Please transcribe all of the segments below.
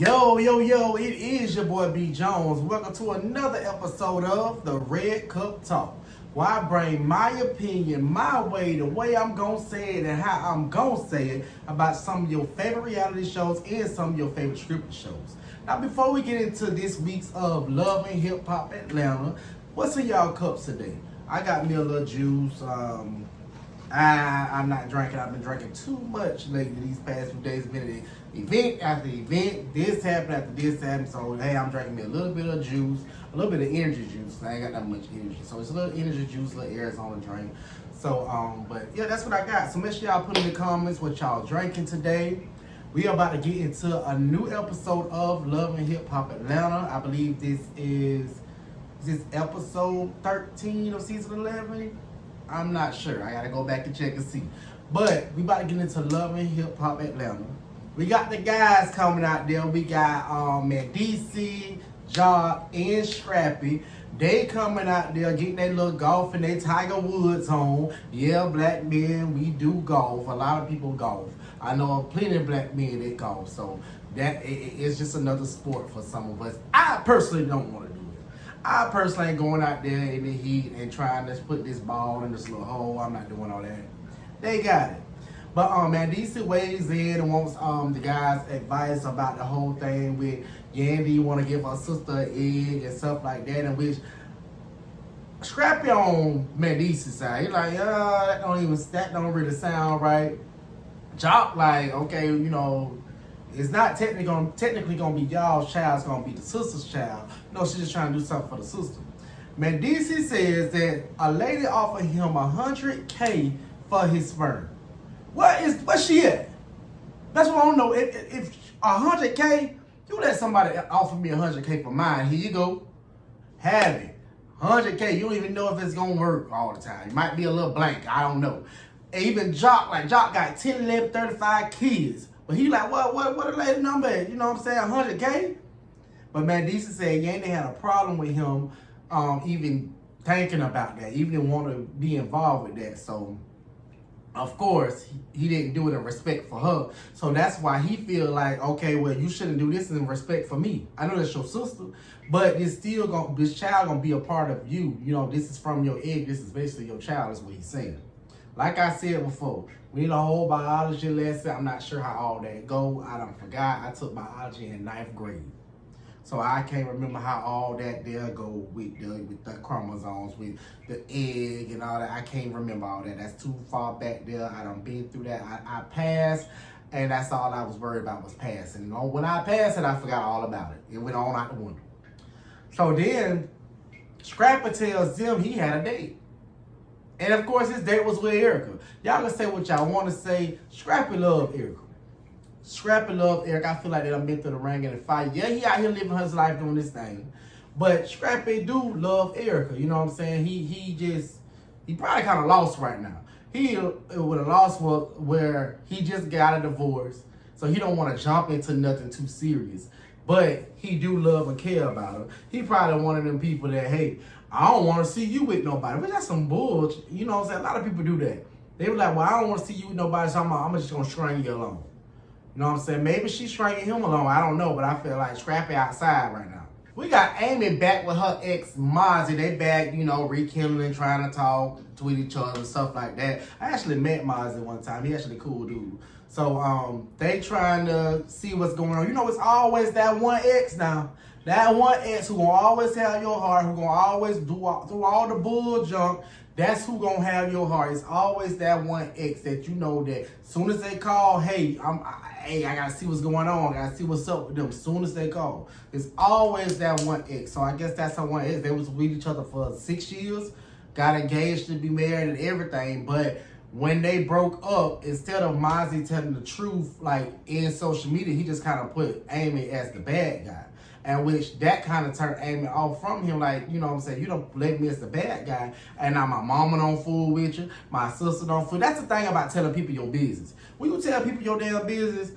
Yo, it is your boy B Jones. Welcome to another episode of the Red Cup Talk, where I bring my opinion, my way, the way I'm gonna say it and how I'm gonna say it about some of your favorite reality shows and some of your favorite scripted shows. Now, before we get into this week's of Love and Hip Hop Atlanta, what's in y'all cups today? I got me a little juice. I'm not drinking. I've been drinking too much lately these past few days. It's been an event after event. This happened after this happened. So, hey, I'm drinking me a little bit of juice, a little bit of energy juice. I ain't got that much energy. So, it's a little energy juice, a little Arizona drink. So, but yeah, that's what I got. So, make sure y'all put in the comments what y'all drinking today. We are about to get into a new episode of Love and Hip Hop Atlanta. I believe this is episode 13 of season 11. I'm not sure. I gotta go back and check and see. But we about to get into Love and Hip Hop Atlanta. We got the guys coming out there. We got DC, Jock, and Scrappy. They coming out there getting their little golf and their Tiger Woods on. Yeah, black men, we do golf. A lot of people golf. I know plenty of black men that golf. So that it's just another sport for some of us. I personally don't want to do it. I personally ain't going out there in the heat and trying to put this ball in this little hole. I'm not doing all that. They got it. But DC weighs in and wants the guys' advice about the whole thing with Yandy want to give her sister an egg and stuff like that, in which Scrappy on DC's side, he's like, that don't really sound right. Jock like, okay, it's not technically gonna be y'all's child, it's gonna be the sister's child. No, she's just trying to do something for the sister. DC says that a lady offered him $100K for his sperm. What's she at? That's what I don't know. If $100K, you let somebody offer me $100K for mine, here you go. Have it. $100K, you don't even know if it's gonna work all the time. It might be a little blank, I don't know. And even Jock got 10, 11, 35 kids. But he like, what a lady number is? You know what I'm saying? $100K? But DC said Yandy had a problem with him even thinking about that, even didn't want to be involved with that. So, of course, he didn't do it in respect for her. So that's why he feel like, okay, well, you shouldn't do this in respect for me. I know that's your sister, but this child gonna be a part of you. This is from your egg. This is basically your child, is what he's saying. Like I said before, we need a whole biology lesson. I'm not sure how all that go. I done forgot. I took biology in 9th grade. So I can't remember how all that there go with the chromosomes, with the egg and all that. I can't remember all that. That's too far back there. I done been through that. I passed, and that's all I was worried about was passing. When I passed it, I forgot all about it. It went on out the window. So then, Scrappy tells them he had a date. And of course, his date was with Erica. Y'all can say what y'all want to say. Scrappy love Erica. Scrappy love Erica. I feel like they done been through the ring and the fight. Yeah, he out here living his life doing this thing. But Scrappy do love Erica. You know what I'm saying? He probably kind of lost right now. He would have lost where he just got a divorce. So he don't want to jump into nothing too serious. But he do love and care about her. He probably one of them people that, hey, I don't want to see you with nobody. But that's some bullshit. You know what I'm saying? A lot of people do that. They were like, well, I don't want to see you with nobody, so I'm just going to string you along. You know what I'm saying? Maybe she's stringing him along. I don't know, but I feel like Scrappy outside right now. We got Amy back with her ex, Mozzie. They back, rekindling, trying to talk to each other and stuff like that. I actually met Mozzie one time. He actually a cool dude. So they trying to see what's going on. It's always that one ex now. That one ex who gonna always have your heart, who gonna always do all the bull junk. That's who gonna have your heart. It's always that one ex that that soon as they call, hey, I gotta see what's going on. I gotta see what's up with them. Soon as they call, it's always that one ex. So I guess that's how one ex. They was with each other for 6 years, got engaged to be married and everything, but when they broke up, instead of Mozzie telling the truth, like in social media, he just kind of put Amy as the bad guy. And which that kind of turned Amy off from him. Like, you know what I'm saying? You don't label me as the bad guy. And now my mama don't fool with you. My sister don't fool. That's the thing about telling people your business. When you tell people your damn business,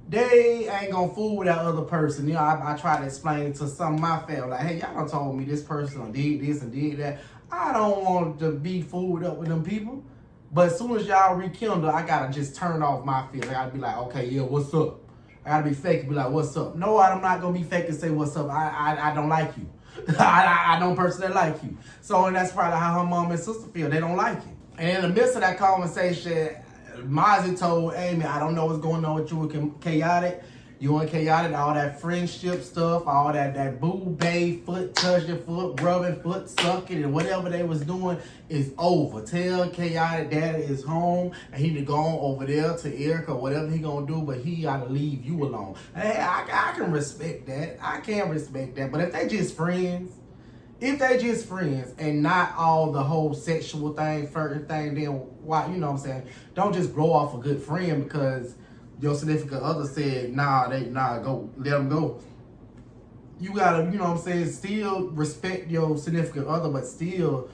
they ain't gonna fool with that other person. I try to explain to some of my family, like, hey, y'all done told me this person did this and did that. I don't want to be fooled up with them people. But as soon as y'all rekindle, I gotta just turn off my feelings. I gotta be like, okay, yeah, what's up? I gotta be fake and be like, what's up? No, I'm not gonna be fake and say what's up. I don't like you. I don't personally like you. So, and that's probably how her mom and sister feel. They don't like you. And in the midst of that conversation, Mozzie told Amy, I don't know what's going on with you and Chaotic. You and Chaotic, all that friendship stuff, all that boo bae, foot touching, foot rubbing, foot sucking, and whatever they was doing is over. Tell Chaotic daddy is home and he need to go on over there to Erica, whatever he gonna do, but he gotta leave you alone. Hey, I can respect that. I can respect that. But if they just friends, and not all the whole sexual thing, flirting thing, then why, you know what I'm saying? Don't just blow off a good friend because your significant other said, go, let them go. You gotta, you know what I'm saying, still respect your significant other, but still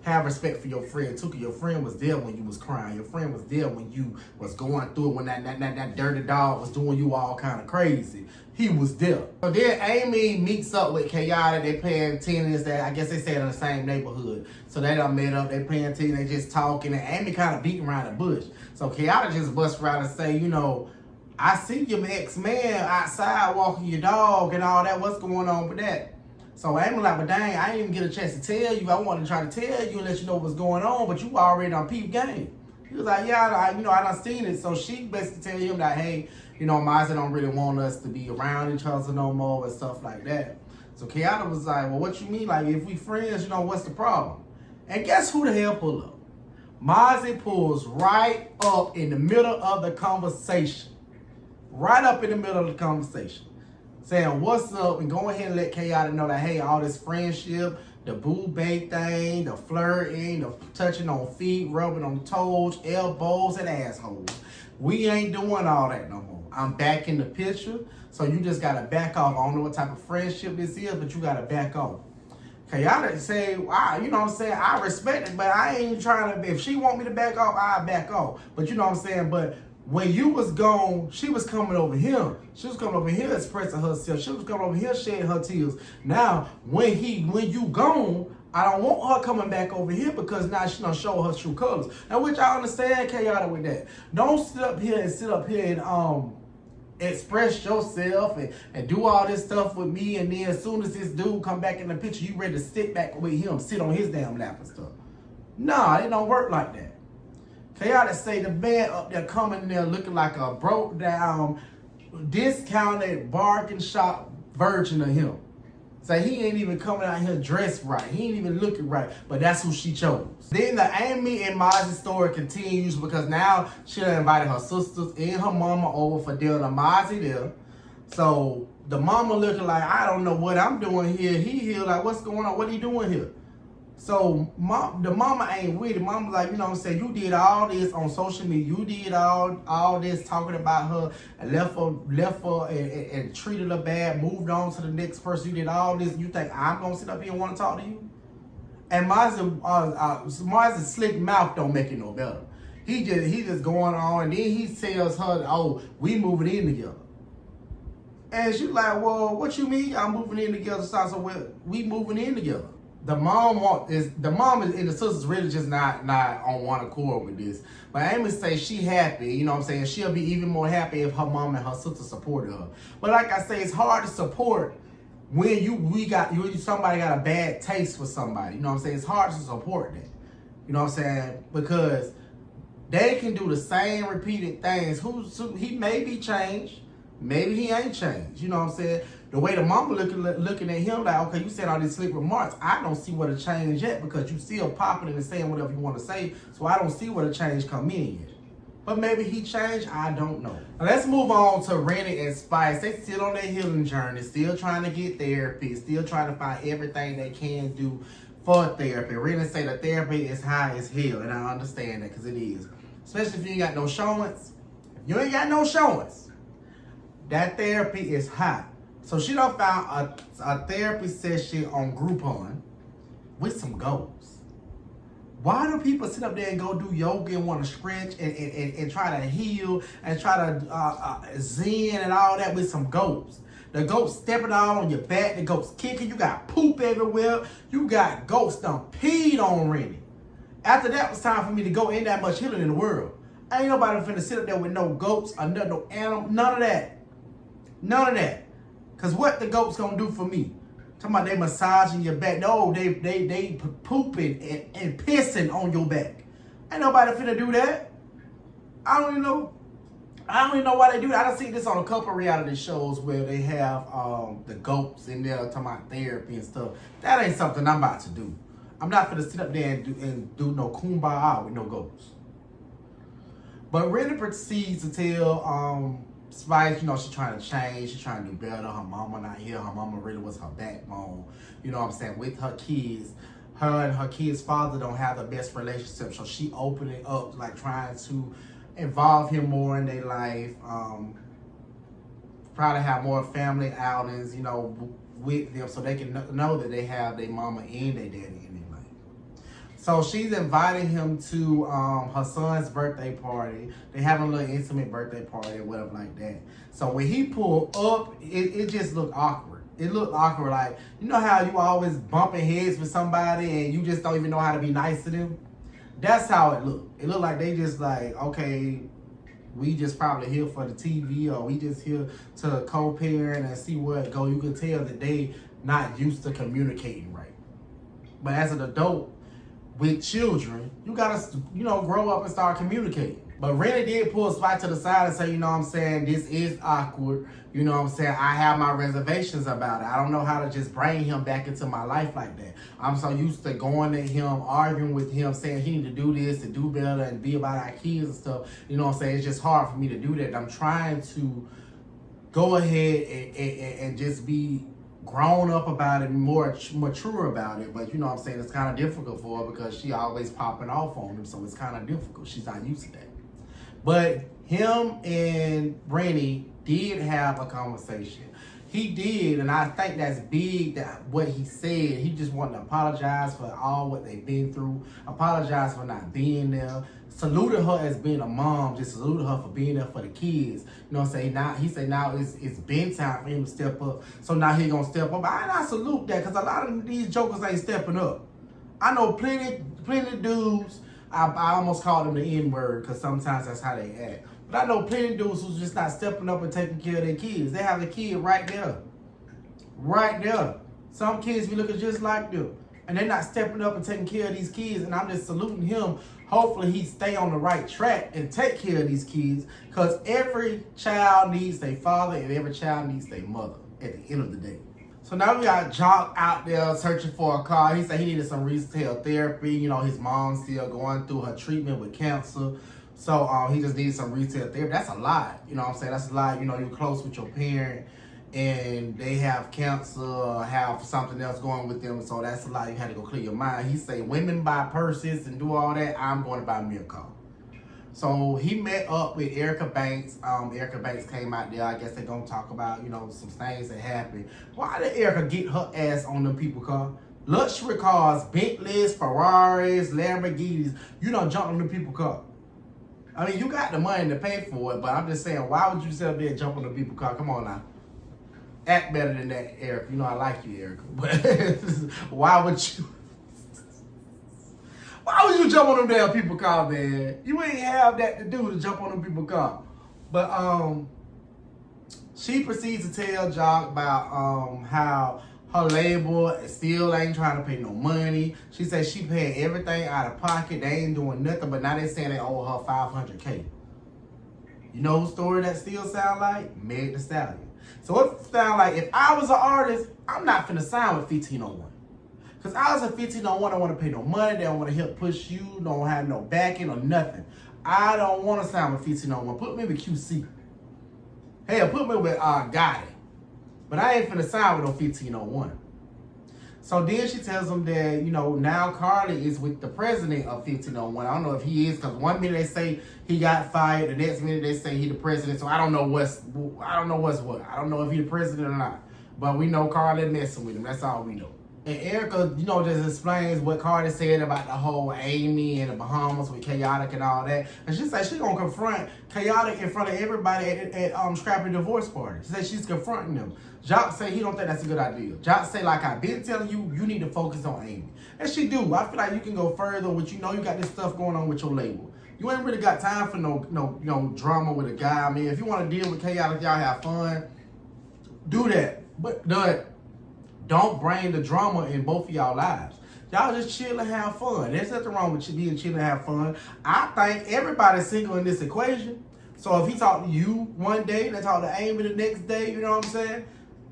have respect for your friend too, because your friend was there when you was crying. Your friend was there when you was going through it, when that dirty dog was doing you all kind of crazy. He was there. So then Amy meets up with Chaotic. They playing tennis. I guess they stay in the same neighborhood. So they done met up. They playing tennis. They just talking. And Amy kind of beating around the bush. So Chaotic just busts around and say, you know, I see your ex-man outside walking your dog and all that. What's going on with that? So Amy like, but dang, I didn't even get a chance to tell you. I wanted to try to tell you and let you know what's going on, but you already on peep game. He was like, yeah, I done seen it. So she basically tell him that, hey, you know, Mozzie don't really want us to be around each other no more and stuff like that. So Chaotic was like, well, what you mean? Like, if we friends, you know, what's the problem? And guess who the hell pulled up? Mozzie pulls right up in the middle of the conversation. Right up in the middle of the conversation. Saying, what's up? And go ahead and let Chaotic know that, hey, all this friendship, the boo bae thing, the flirting, the touching on feet, rubbing on toes, elbows, and assholes. We ain't doing all that no more. I'm back in the picture, so you just gotta back off. I don't know what type of friendship this is, but you gotta back off. Chaotic say, wow, you know what I'm saying? I respect it, but I ain't trying to, if she want me to back off, I back off. But you know what I'm saying? But when you was gone, she was coming over here. She was coming over here expressing herself. She was coming over here shedding her tears. Now, when you gone, I don't want her coming back over here because now she done show her true colors. And which I understand Chaotic with that. Don't sit up here and express yourself and do all this stuff with me, and then as soon as this dude come back in the picture, you ready to sit back with him, sit on his damn lap and stuff. Nah, it don't work like that. Chaotic say the man up there coming in there looking like a broke down, discounted bargain shop version of him. Say he ain't even coming out here dressed right. He ain't even looking right. But that's who she chose. Then the Amy and Mozzie story continues because now she done invited her sisters and her mama over for dinner. Mozzie there. So the mama looking like, I don't know what I'm doing here. He here like, what's going on? What are you doing here? So the mama ain't with it. Mama like, you know what I'm saying, you did all this on social media. You did all this talking about her and left her and treated her bad, moved on to the next person. You did all this. You think I'm going to sit up here and want to talk to you? And Mozzie's slick mouth don't make it no better. He just going on, and then he tells her, oh, we moving in together. And she's like, well, what you mean I'm moving in together? So we moving in together. The mom and the sisters really just not on one accord with this. But Amy say she happy, you know what I'm saying? She'll be even more happy if her mom and her sister supported her. But like I say, it's hard to support when somebody got a bad taste for somebody. You know what I'm saying? It's hard to support that. You know what I'm saying? Because they can do the same repeated things. He may be changed. Maybe he ain't changed. You know what I'm saying? The way the mama looking at him like, okay, you said all these slick remarks. I don't see what a change yet because you still popping and saying whatever you want to say. So I don't see what a change come in yet. But maybe he changed. I don't know. Now let's move on to Rennie and Spice. They still on their healing journey. Still trying to get therapy. Still trying to find everything they can do for therapy. Rennie say the therapy is high as hell. And I understand that because it is. Especially if you ain't got no showings. If you ain't got no showings, that therapy is high. So she done found a therapy session on Groupon with some goals. Why do people sit up there and go do yoga and want to stretch and try to heal and try to zen and all that with some goats? The goats stepping all on your back, the goats kicking, you got poop everywhere, you got goats done peed on Rennie. After that was time for me to go. Ain't that much healing in the world. Ain't nobody finna sit up there with no goats or no animal, none of that. None of that. Cause what the goats gonna do for me? Talking about they massaging your back. No, they pooping and pissing on your back. Ain't nobody finna do that. I don't even know why they do that. I done seen this on a couple of reality shows where they have the goats in there talking about therapy and stuff. That ain't something I'm about to do. I'm not gonna sit up there and do no kumbaya with no goats. But Rennie proceeds to tell Spice, she's trying to change, she's trying to do better. Her mama not here. Her mama really was her backbone. You know what I'm saying? With her kids. Her and her kids' father don't have the best relationship. So she opening up, like trying to involve him more in their life. Probably have more family outings, with them so they can know that they have their mama and their daddy in their life. So she's inviting him to her son's birthday party. They having a little intimate birthday party or whatever like that. So when he pulled up, it just looked awkward. It looked awkward, like, you know how you always bumping heads with somebody and you just don't even know how to be nice to them? That's how it looked. It looked like they just like, okay, we just probably here for the TV, or we just here to co-parent and see where it go. You can tell that they not used to communicating right. But as an adult with children, you gotta, grow up and start communicating. But Rennie did pull Spike to the side and say, this is awkward. I have my reservations about it. I don't know how to just bring him back into my life like that. I'm so used to going to him, arguing with him, saying he need to do this, to do better, and be about our kids and stuff. It's just hard for me to do that. I'm trying to go ahead and just be grown up about it, more mature about it. But it's kind of difficult for her because she always popping off on him. So it's kind of difficult. She's not used to that. But him and Rennie did have a conversation. He did, and I think that's big, that what he said. He just wanted to apologize for all what they've been through, apologize for not being there, saluted her as being a mom, just saluted her for being there for the kids. Now he said now it's been time for him to step up. So now he gonna step up. I salute that, because a lot of these jokers ain't stepping up. I know plenty of dudes. I almost called them the N-word because sometimes that's how they act. But I know plenty of dudes who's just not stepping up and taking care of their kids. They have the kid right there. Right there. Some kids be looking just like them. And they're not stepping up and taking care of these kids. And I'm just saluting him. Hopefully he stay on the right track and take care of these kids. Because every child needs their father and every child needs their mother at the end of the day. So now we got Jock out there searching for a car. He said he needed some retail therapy. His mom's still going through her treatment with cancer. So he just needed some retail therapy. That's a lot. That's a lot. You're close with your parent and they have cancer or have something else going with them. So that's a lot. You had to go clear your mind. He said, women buy purses and do all that. I'm going to buy me a car. So he met up with Erica Banks. Erica Banks came out there. I guess they're going to talk about, some things that happened. Why did Erica get her ass on them people car? Luxury cars, Bentleys, Ferraris, Lamborghinis. You don't jump on them people car. I mean, you got the money to pay for it, but I'm just saying, why would you sit up there and jump on the people car? Come on now. Act better than that, Erica. I like you, Erica. But why would you? Why would you jump on them damn people car, man? You ain't have that to do to jump on them people car. But she proceeds to tell Jock about how her label still ain't trying to pay no money. She said she paid everything out of pocket. They ain't doing nothing, but now they saying they owe her $500K. You know whose story that still sound like? Meg Thee Stallion. So it sound like if I was an artist, I'm not finna sign with 1501. Because I was a 1501, I don't want to pay no money. They don't want to help push you. Don't have no backing or nothing. I don't want to sign with 1501. Put me with QC. Hell, put me with Gotti. But I ain't finna sign with no 1501. So then she tells them that, now Carly is with the president of 1501. I don't know if he is, because one minute they say he got fired, the next minute they say he the president. So I don't know what's what. I don't know if he the president or not. But we know Carly messing with him. That's all we know. And Erica, just explains what Cardi said about the whole Amy and the Bahamas with Chaotic and all that. And she said she's going to confront Chaotic in front of everybody at Scrappy divorce party. She said she's confronting them. Jock say he don't think that's a good idea. Jock say, like I've been telling you, you need to focus on Amy. And she do. I feel like you can go further with, you got this stuff going on with your label. You ain't really got time for no drama with a guy. I mean, if you want to deal with Chaotic, y'all have fun. do that. But don't bring the drama in both of y'all lives. Y'all just chill and have fun. There's nothing wrong with you being chill and have fun. I think everybody's single in this equation. So if he talk to you one day, they talk to Amy the next day, you know what I'm saying?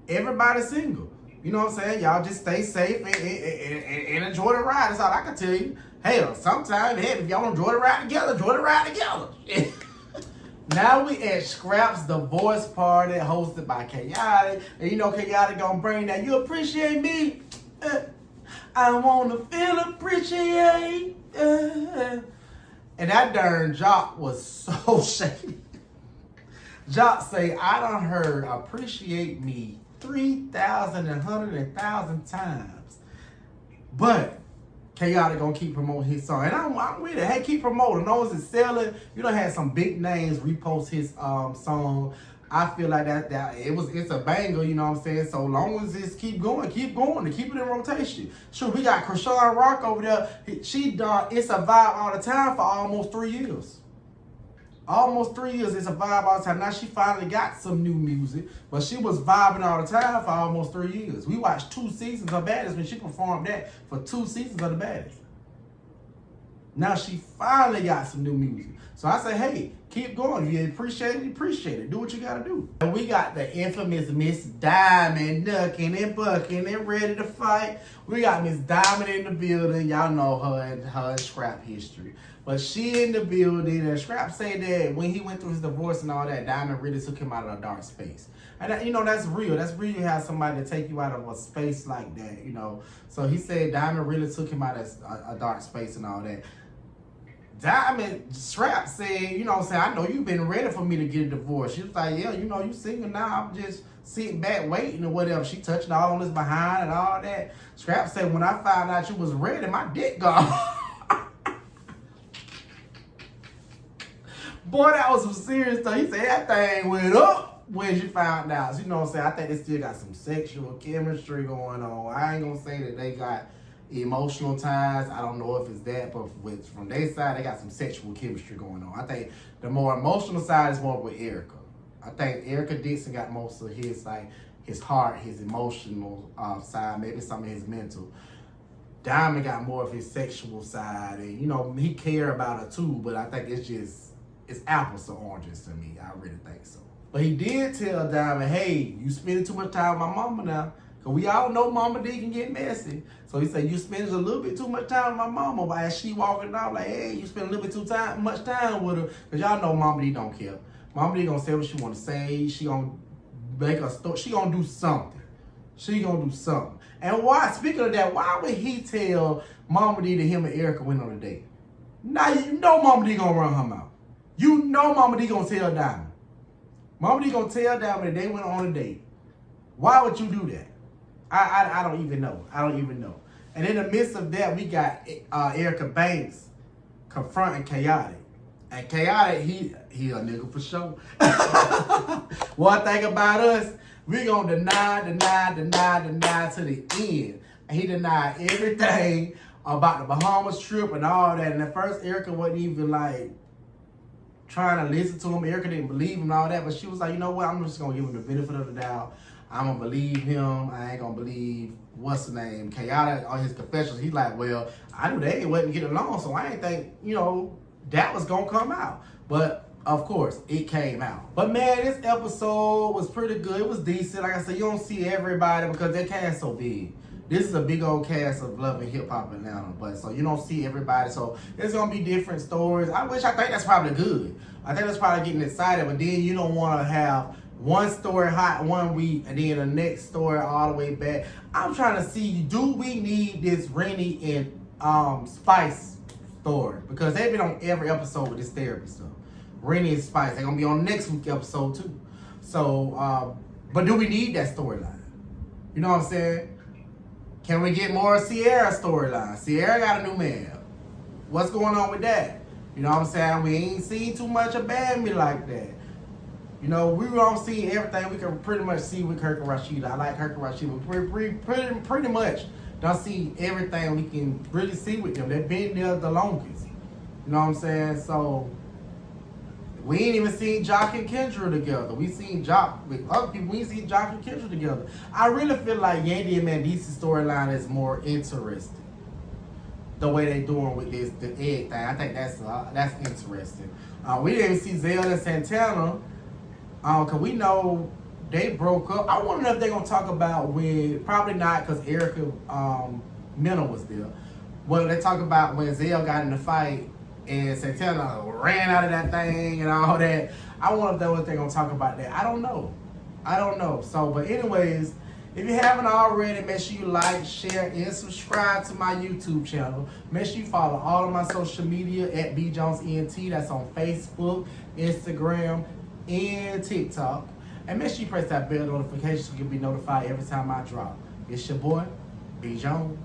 Everybody's single. You know what I'm saying? Y'all just stay safe and enjoy the ride. That's all I can tell you. Hell, sometimes, if y'all enjoy the ride together, enjoy the ride together. Now we at Scrap's divorce party hosted by Kayode. And you know Kayode gonna bring that. You appreciate me? I wanna feel appreciate. And that darn Jock was so shady. Jock say, I done heard appreciate me 3,000 and 100,000 times. But Kayode gonna keep promoting his song. And I'm with it. Hey, keep promoting. Those is selling. You done had some big names repost his song. I feel like that it's a banger, you know what I'm saying? So long as this keep going, to keep it in rotation. Sure, we got Chrisean Rock over there. She done It's a Vibe all the time for almost 3 years. Almost 3 years, It's a Vibe all the time. Now she finally got some new music, but she was vibing all the time for almost 3 years. We watched 2 seasons of Baddest when she performed that for 2 seasons of The Baddest. Now she finally got some new music. So I say, hey, keep going. If you appreciate it. Do what you gotta do. And we got the infamous Miss Diamond ducking and bucking and ready to fight. We got Miss Diamond in the building. Y'all know her and Scrap history. But she in the building, and Scrap said that when he went through his divorce and all that, Diamond really took him out of a dark space. And that, that's real. That's real. You have somebody to take you out of a space like that, So he said Diamond really took him out of a dark space and all that. Diamond Scrap said, I know you've been ready for me to get a divorce. She was like, yeah, you single now. I'm just sitting back waiting or whatever. She touching all on his behind and all that. Scrap said, when I found out you was ready, my dick gone. Boy, that was some serious stuff. He said that thing went up when she found out. So, you know what I'm saying? I think they still got some sexual chemistry going on. I ain't gonna say that they got emotional ties. I don't know if it's that, but from their side, they got some sexual chemistry going on. I think the more emotional side is more with Erica. I think Erica Dixon got most of his heart, his emotional side, maybe some of his mental. Diamond got more of his sexual side, and he care about her too. But I think it's apples to oranges to me. I really think so. But he did tell Diamond, hey, you spending too much time with my mama now. Because we all know Mama D can get messy. So he said, you spending a little bit too much time with my mama. But as she walking out, like, hey, you spend a little bit too much time with her. Because y'all know Mama D don't care. Mama D gonna say what she want to say. She gonna make a story. She gonna do something. And why, speaking of that, why would he tell Mama D that him and Erica went on a date? Now you know Mama D gonna run her mouth. You know Mama D gonna tell Diamond. Mama D gonna tell Diamond that they went on a date. Why would you do that? I don't even know. And in the midst of that, we got Erica Banks confronting Kayode. And Kayode, he a nigga for sure. One thing about us, we gonna deny to the end. And he denied everything about the Bahamas trip and all that. And at first, Erica wasn't even trying to listen to him. Erica didn't believe him and all that, but she was like, you know what? I'm just gonna give him the benefit of the doubt. I'm gonna believe him. I ain't gonna believe what's the name, Kayode on his confessions. He's like, well, I knew they wasn't getting along, so I ain't think that was gonna come out. But of course, it came out. But man, this episode was pretty good. It was decent. Like I said, you don't see everybody because their cast so big. This is a big old cast of Love and Hip Hop Atlanta, but so you don't see everybody. So it's gonna be different stories. I think that's probably good. I think that's probably getting excited, but then you don't want to have one story hot 1 week and then the next story all the way back. I'm trying to see, do we need this Rennie and Spice story? Because they've been on every episode with this therapy stuff. Rennie and Spice, they're gonna be on next week's episode too. So, but do we need that storyline? You know what I'm saying? Can we get more Ciara storyline? Ciara got a new man. What's going on with that? You know what I'm saying? We ain't seen too much of Bambi like that. We don't see everything we can pretty much see with Kirk and Rashida. I like Kirk and Rashida. Pretty much don't see everything we can really see with them. They've been there the longest. You know what I'm saying? So We ain't even seen Jock and Kendra together. We seen Jock with other people. We ain't seen Jock and Kendra together. I really feel like Yandy and Mandisi's storyline is more interesting. The way they doing with the egg thing, I think that's interesting. We didn't even see Zell and Santana, cause we know they broke up. I wonder if they're gonna talk about when, probably not, cause Erica Mena was there. Well, they talk about when Zell got in the fight and Santana ran out of that thing and all that. I wonder if they're gonna talk about that. I don't know. So, but anyways, if you haven't already, make sure you like, share, and subscribe to my YouTube channel. Make sure you follow all of my social media at BJonesENT. That's on Facebook, Instagram, and TikTok. And make sure you press that bell notification so you can be notified every time I drop. It's your boy, B Jones.